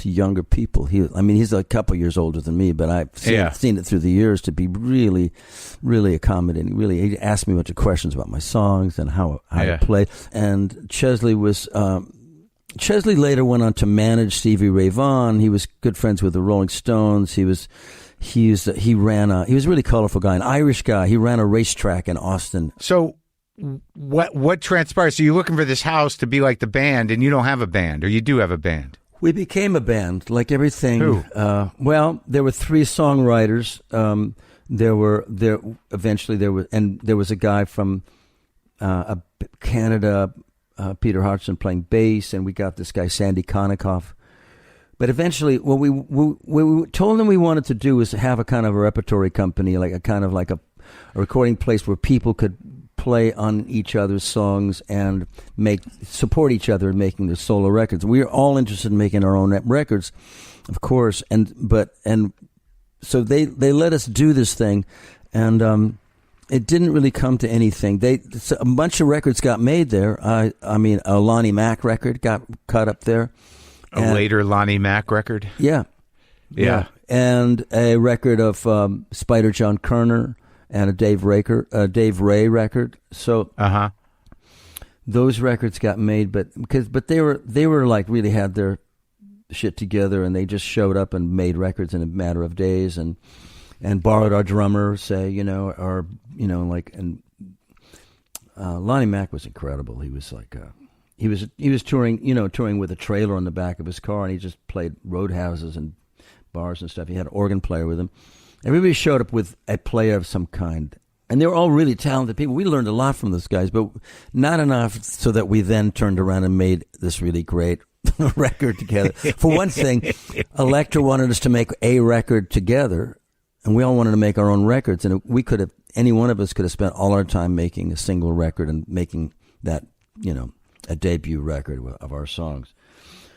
to younger people. He's a couple years older than me, but I've seen it through the years to be really, really accommodating. Really, he asked me a bunch of questions about my songs and how to play. And Chesley later went on to manage Stevie Ray Vaughan. He was good friends with the Rolling Stones. He was a really colorful guy, an Irish guy. He ran a racetrack in Austin. So what transpired? So you're looking for this house to be like the band, and you don't have a band, or you do have a band? We became a band, like everything. Who? Well, there were 3 songwriters. There was a guy from Canada, Peter Hodgson, playing bass, and we got this guy Sandy Konikoff. But eventually, what we told them we wanted to do was have a kind of a repertory company, like a recording place where people could play on each other's songs and support each other in making their solo records. We are all interested in making our own records, of course, and so they let us do this thing, and it didn't really come to anything. A bunch of records got made there. A Lonnie Mac record got cut up there. A later Lonnie Mac record? Yeah. And a record of Spider John Kerner and a Dave Ray record. So those records got made, but they were like really had their shit together, and they just showed up and made records in a matter of days, and borrowed our drummer, Lonnie Mac was incredible. He was like he was touring with a trailer on the back of his car, and he just played roadhouses and bars and stuff. He had an organ player with him. Everybody showed up with a player of some kind, and they were all really talented people. We learned a lot from those guys, but not enough so that we then turned around and made this really great record together. For one thing, Elektra wanted us to make a record together, and we all wanted to make our own records, and any one of us could have spent all our time making a single record and making that, a debut record of our songs.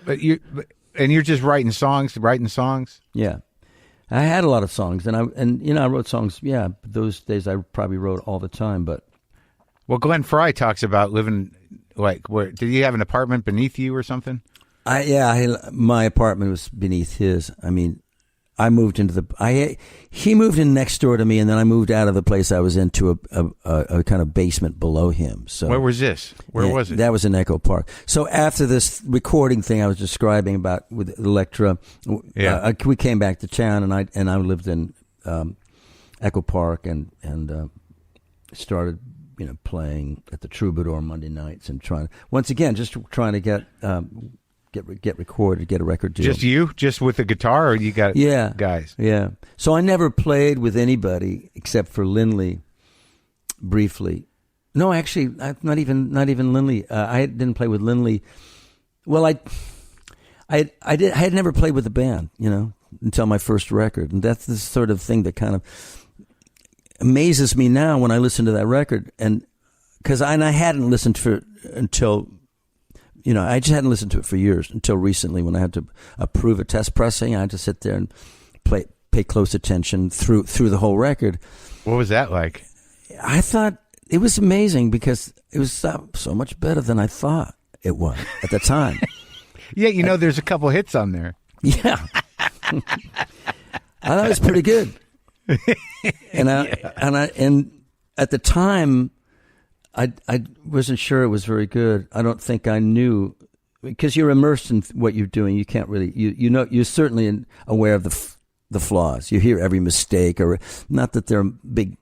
But you're just writing songs? Yeah. I had a lot of songs, and I wrote songs. Yeah, those days I probably wrote all the time. But Glenn Frey talks about living where did he have an apartment beneath you or something? My apartment was beneath his. I mean, I moved into he moved in next door to me, and then I moved out of the place I was into a kind of basement below him. So where was this? Where was it? That was in Echo Park. So after this recording thing I was describing about with Elektra, we came back to town, and I lived in Echo Park and started playing at the Troubadour Monday nights and trying to get recorded, get a record deal. Just with the guitar, or you got guys? Yeah. So I never played with anybody except for Lindley, briefly. No, actually, not even Lindley. I didn't play with Lindley. Well, I had never played with a band, until my first record, and that's the sort of thing that kind of amazes me now when I listen to that record, and I hadn't listened to it until. I just hadn't listened to it for years until recently when I had to approve a test pressing. I had to sit there and pay close attention through the whole record. What was that like? I thought it was amazing because it was so much better than I thought it was at the time. Yeah, there's a couple hits on there. Yeah. I thought it was pretty good. And at the time, I wasn't sure it was very good. I don't think I knew, because you're immersed in what you're doing. You can't really, you're certainly aware of the flaws. You hear every mistake, or not that they're big,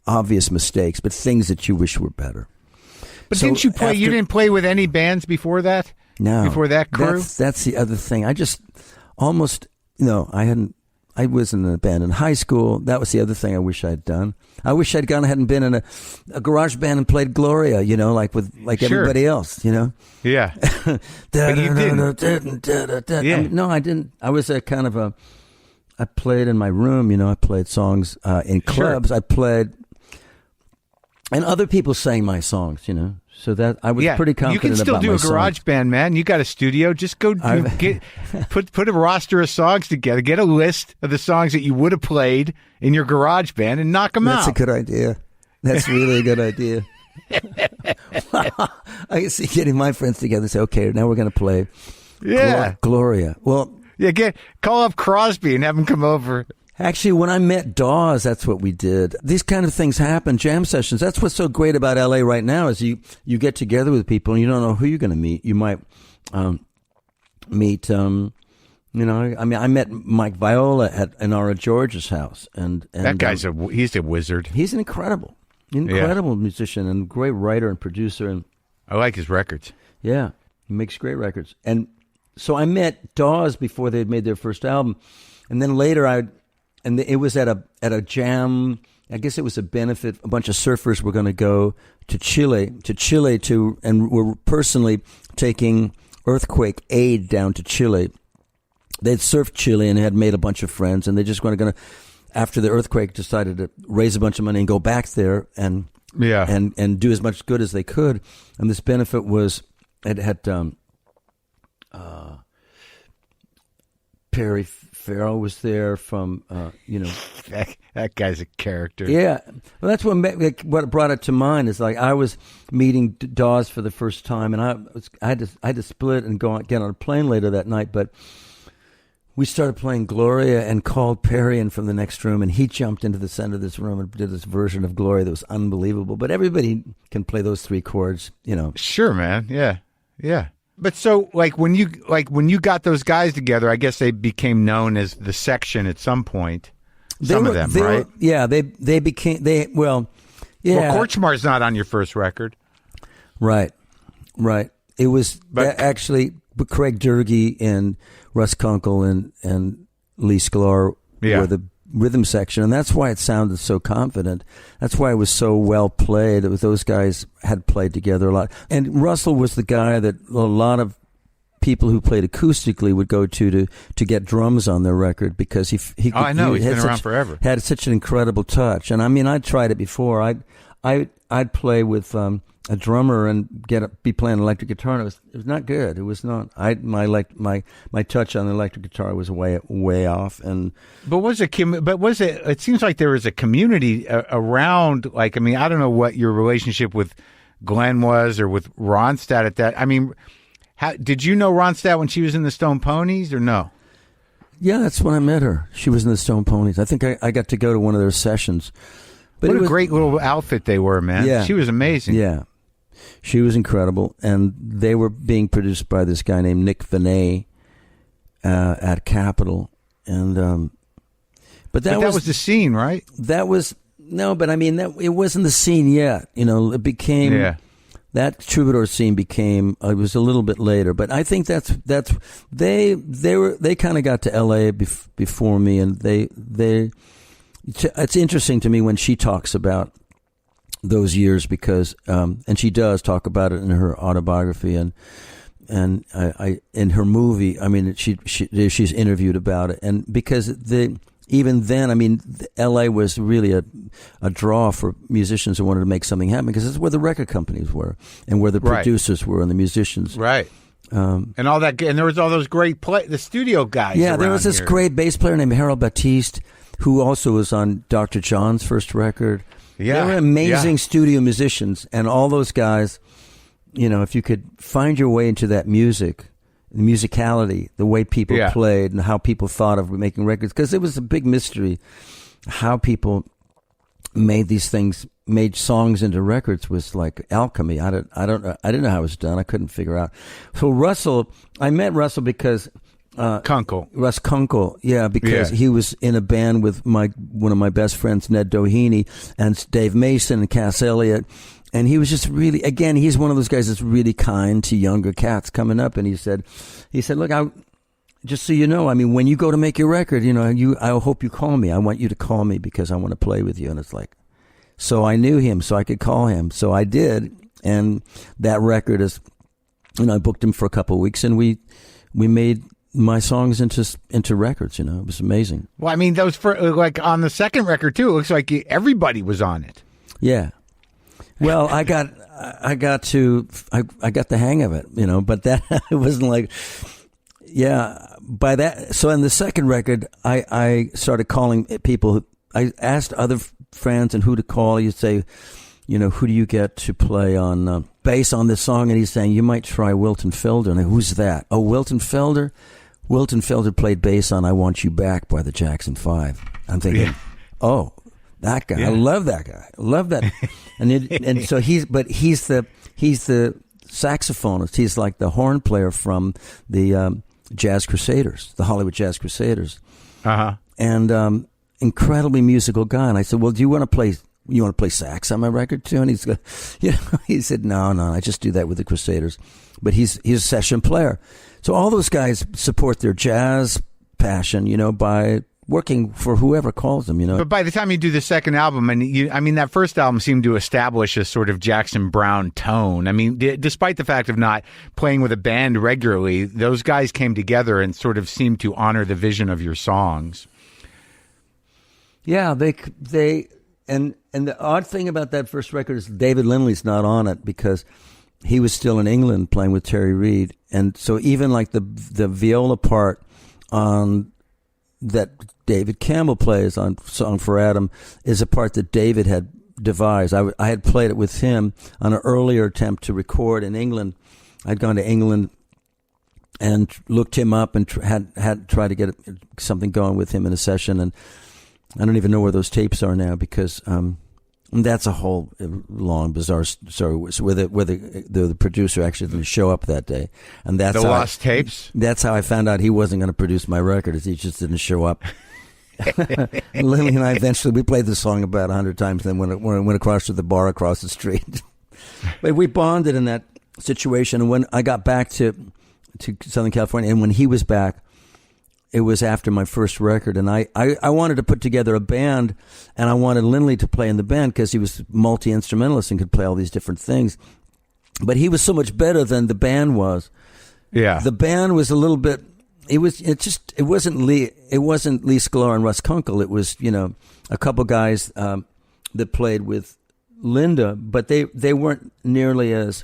obvious mistakes, but things that you wish were better. But didn't you play? You didn't play with any bands before that? No, before that crew. That's the other thing. I just almost I wasn't in a band in high school. That was the other thing I wish I'd done. I wish hadn't been in a garage band and played Gloria, like everybody else, Yeah. But you didn't. Yeah. No, I didn't. I was I played in my room, I played songs in clubs. Sure. I played, and other people sang my songs, So that I was pretty confident about my songs. You can still do a garage band, man. You got a studio. Just go put a roster of songs together. Get a list of the songs that you would have played in your garage band and knock them out. That's a good idea. That's really a good idea. I can see getting my friends together and say, okay, now we're going to play Gloria. Well, Yeah, call up Crosby and have him come over. Actually, when I met Dawes, that's what we did. These kind of things happen, jam sessions. That's what's so great about L.A. right now is you get together with people and you don't know who you're going to meet. You might meet, I met Mike Viola at Inara George's house. And that guy's he's a wizard. He's an incredible musician and great writer and producer. And I like his records. Yeah, he makes great records. And so I met Dawes before they'd made their first album. And then later it was at a jam. I guess it was a benefit. A bunch of surfers were going to go to Chile, and were personally taking earthquake aid down to Chile. They'd surfed Chile and had made a bunch of friends, and they just going to, after the earthquake, decided to raise a bunch of money and go back there and do as much good as they could. And this benefit was it had Perry Farrell was there from, That guy's a character. Yeah. Well, that's what brought it to mind is like I was meeting Dawes for the first time, and I had to split and get on a plane later that night, but we started playing Gloria and called Perry in from the next room, and he jumped into the center of this room and did this version of Gloria that was unbelievable. But everybody can play those three chords, Sure, man. Yeah. Yeah. But so, when you got those guys together, I guess they became known as the Section at some point. Some of them, right? They became. Yeah. Well, Korchmar's not on your first record, right? It was actually Craig Durgee and Russ Kunkel and Lee Sklar were the rhythm section, and that's why it sounded so confident. That's why it was so well played. It was those guys had played together a lot, and Russell was the guy that a lot of people who played acoustically would go to get drums on their record because he he's been around forever. Had such an incredible touch, and I mean I'd tried it before. I'd play with a drummer and be playing electric guitar, and it was not good. It was not. My touch on the electric guitar was way off. And it seems like there was a community around. I don't know what your relationship with Glenn was or with Ronstadt at that. I mean, did you know Ronstadt when she was in the Stone Ponies or no? Yeah, that's when I met her. She was in the Stone Ponies. I think I got to go to one of their sessions. But what a great little outfit they were, man. Yeah. She was amazing. Yeah. She was incredible, and they were being produced by this guy named Nick Vinay at Capitol, and but that was the scene, right? That was but I mean it wasn't the scene yet. It became that troubadour scene became. It was a little bit later, but I think that's they kind of got to L.A. before me, and they. It's interesting to me when she talks about those years because, and she does talk about it in her autobiography and I in her movie. I mean, she's interviewed about it, and because even then, I mean, L.A. was really a draw for musicians who wanted to make something happen because it's where the record companies were and where the producers were and the musicians, right. And all that, and there was all those great the studio guys. Yeah, there was this great bass player named Harold Batiste, who also was on Dr. John's first record. Yeah. They were amazing studio musicians, and all those guys, if you could find your way into that music, the musicality, the way people played and how people thought of making records, because it was a big mystery how people made these things, made songs into records was like alchemy. I didn't know how it was done. I couldn't figure out. So I met Russell because Kunkel. Russ Kunkel, because he was in a band with one of my best friends, Ned Doheny, and Dave Mason and Cass Elliott, and he was just really, again, he's one of those guys that's really kind to younger cats coming up, and he said, look, just so you know, I mean, when you go to make your record, I hope you call me. I want you to call me because I want to play with you, and it's like, so I knew him, so I could call him, so I did, and that record is, I booked him for a couple of weeks, and we made my songs into records. It was amazing. Well, I mean, those on the second record too. It looks like everybody was on it. Yeah. Well, I got the hang of it, But that it wasn't like, By that, so in the second record, I started calling people. I asked other friends and who to call. You say, who do you get to play on bass on this song? And he's saying, you might try Wilton Felder. And who's that? Oh, Wilton Felder. Wilton Felder played bass on "I Want You Back" by the Jackson 5. I'm thinking, oh, that guy. I love that guy. I love that. and so he's the saxophonist. He's like the horn player from the Jazz Crusaders, the Hollywood Jazz Crusaders. And incredibly musical guy. And I said, well, do you want to play sax on my record too? And he said, no, I just do that with the Crusaders. But he's a session player. So all those guys support their jazz passion, by working for whoever calls them, But by the time you do the second album, and that first album seemed to establish a sort of Jackson Browne tone. I mean, despite the fact of not playing with a band regularly, those guys came together and sort of seemed to honor the vision of your songs. Yeah, they and the odd thing about that first record is David Lindley's not on it because he was still in England playing with Terry Reid, and so even like the viola part on that David Campbell plays on Song for Adam is a part that David had devised. I had played it with him on an earlier attempt to record in England. I'd gone to England and looked him up and had tried to get something going with him in a session, and I don't even know where those tapes are now because that's a whole long bizarre story where the producer actually didn't show up that day, and that's the lost tapes. That's how I found out he wasn't going to produce my record. Is he just didn't show up. And Lily and I eventually played the song about 100 times, then went across to the bar across the street. But we bonded in that situation. And when I got back to Southern California, and when he was back, it was after my first record, and I wanted to put together a band, and I wanted Lindley to play in the band because he was multi-instrumentalist and could play all these different things. But he was so much better than the band was. Yeah, the band was a little bit. It wasn't Lee Sklar and Russ Kunkel. It was a couple guys that played with Linda, but they weren't nearly as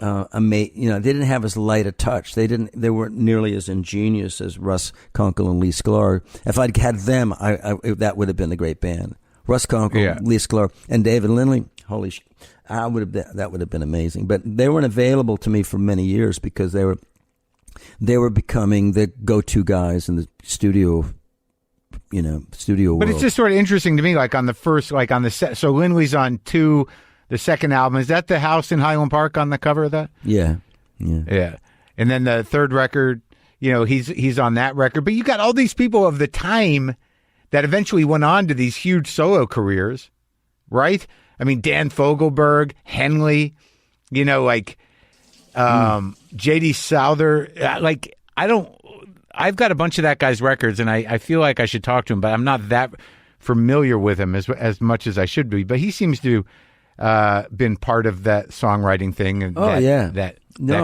they didn't have as light a touch. They weren't nearly as ingenious as Russ Kunkel and Lee Sklar. If I'd had them, that would have been a great band. Russ Kunkel, Lee Sklar, and David Lindley. That would have been amazing. But they weren't available to me for many years because they were becoming the go-to guys in the studio. Studio world. But it's just sort of interesting to me, like on the first, like on the set. So Lindley's on 2. The second album, is that the house in Highland Park on the cover of that? Yeah. And then the third record, he's on that record. But you got all these people of the time that eventually went on to these huge solo careers, right? I mean, Dan Fogelberg, Henley, J.D. Souther. I've got a bunch of that guy's records, and I feel like I should talk to him, but I'm not that familiar with him as much as I should be. But he seems to been part of that songwriting thing. And that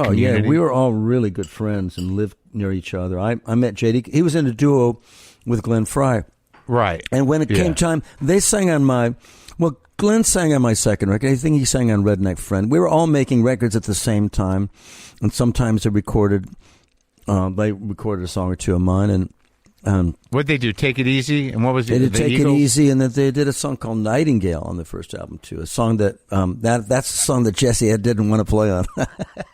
community. We were all really good friends and lived near each other. I met JD. He was in a duo with Glenn Frey. Right. And when it came time, they sang on Glenn sang on my second record. I think he sang on Redneck Friend. We were all making records at the same time, and sometimes they recorded a song or two of mine, and what'd they do? Take It Easy? And what was it? They did the Take Eagles? It Easy, and that they did a song called Nightingale on the first album too. A song that that's a song that Jesse didn't want to play on.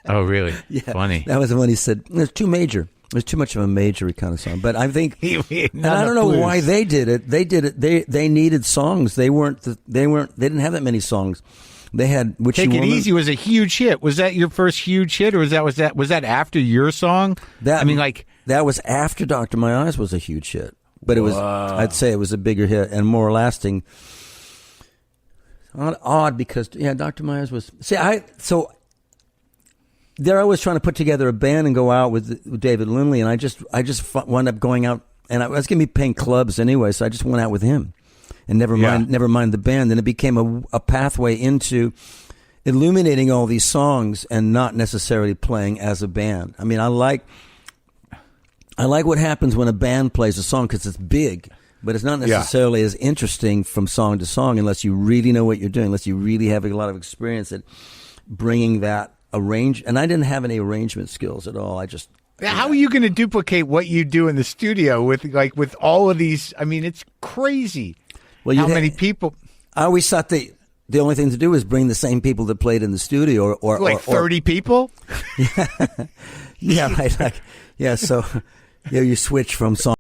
Oh, really? Yeah, funny. That was the one he said it's too major. It was too much of a major kind of song. But I think, and I don't know why they did it. They did it. They needed songs. They didn't have that many songs. They had Take It Easy was a huge hit. Was that your first huge hit, or was that after your song? That was after Dr. My Eyes was a huge hit. But it was, I'd say it was a bigger hit and more lasting. Odd because, Dr. My Eyes was... There I was trying to put together a band and go out with David Lindley, and I just wound up going out, and I was going to be playing clubs anyway, so I just went out with him. And never mind the band. And it became a pathway into illuminating all these songs and not necessarily playing as a band. I mean, I like what happens when a band plays a song because it's big, but it's not necessarily as interesting from song to song unless you really know what you're doing, unless you really have a lot of experience at bringing that and I didn't have any arrangement skills at all. How are you going to duplicate what you do in the studio with all of these? I mean, it's crazy. Well, how many people? I always thought the only thing to do is bring the same people that played in the studio, or 30 people. Yeah, right. So You switch from song